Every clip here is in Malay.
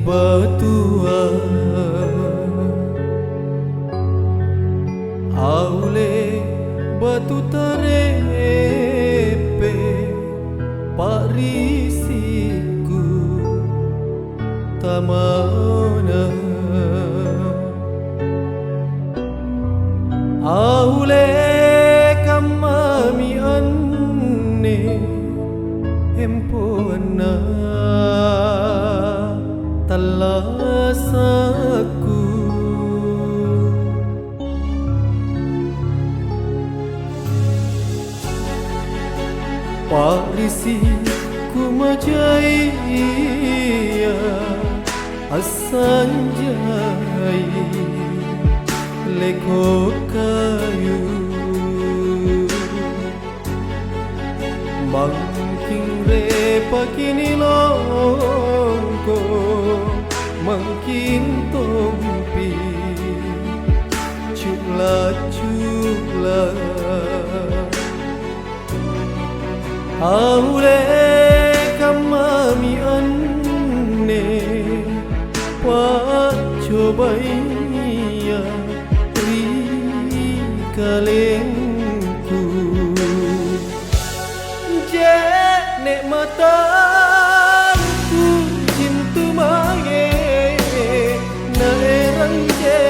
batua aule batu tarepe parisiku tamana aule kamami anne hempona talasaku parisi kumajaya asanjai leko kayu mangking re pakini longko mangkin tompi chula chula aule kamami anne pacobaya rikalengku je nek mataku cintu mange na erang je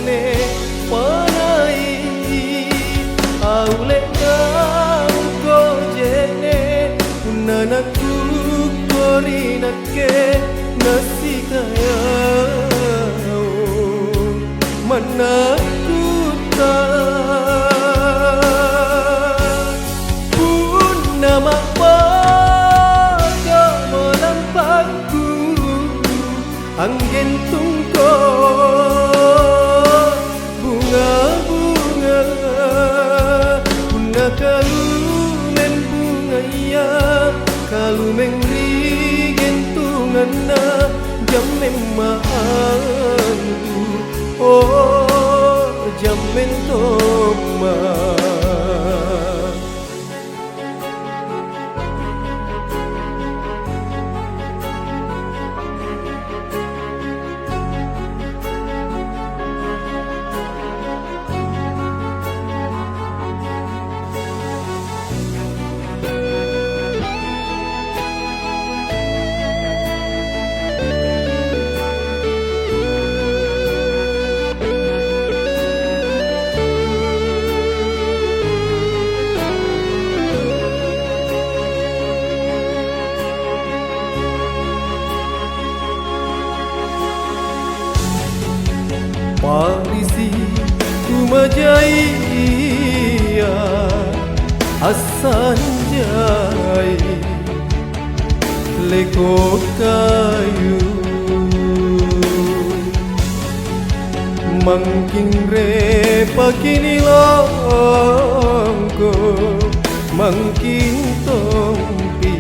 ne panai aule ngangko je ne unanaku korinake nasi kaya mana ku tak pun nama pada melampangku angin tungko bunga-bunga bunga kalumen bunga ya kalumen rigen tungana jamen maanku oh jamen toma parisi kumajaya asanjai leko kayu mangking re pakini longko mangking tompi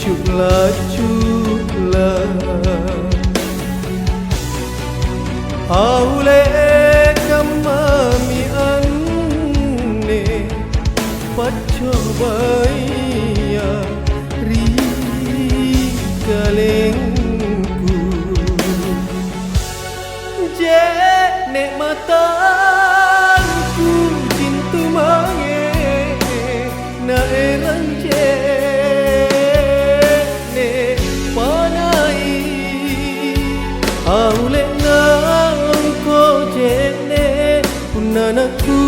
chula chula aule kamami anne pacobaya rikalengku je nek mataku cintu mange na erang je ne panai aule unanaku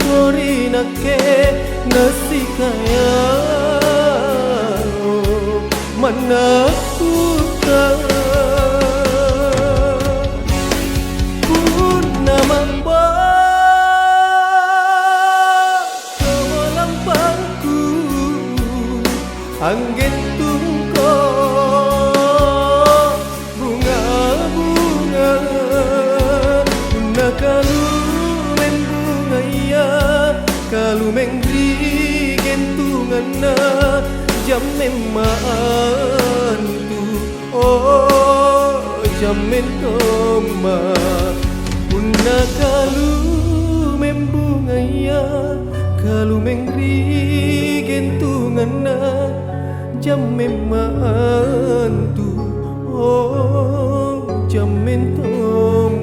korinake nasi kaya mana ku tak pun nama melampangku angin tungko bunga-bunga unakalu kalumeng rigen tungana jamen maantu oh jamen toma punna kalumeng bungaya kalumeng rigen tungana jamin mantu, oh jamin teman.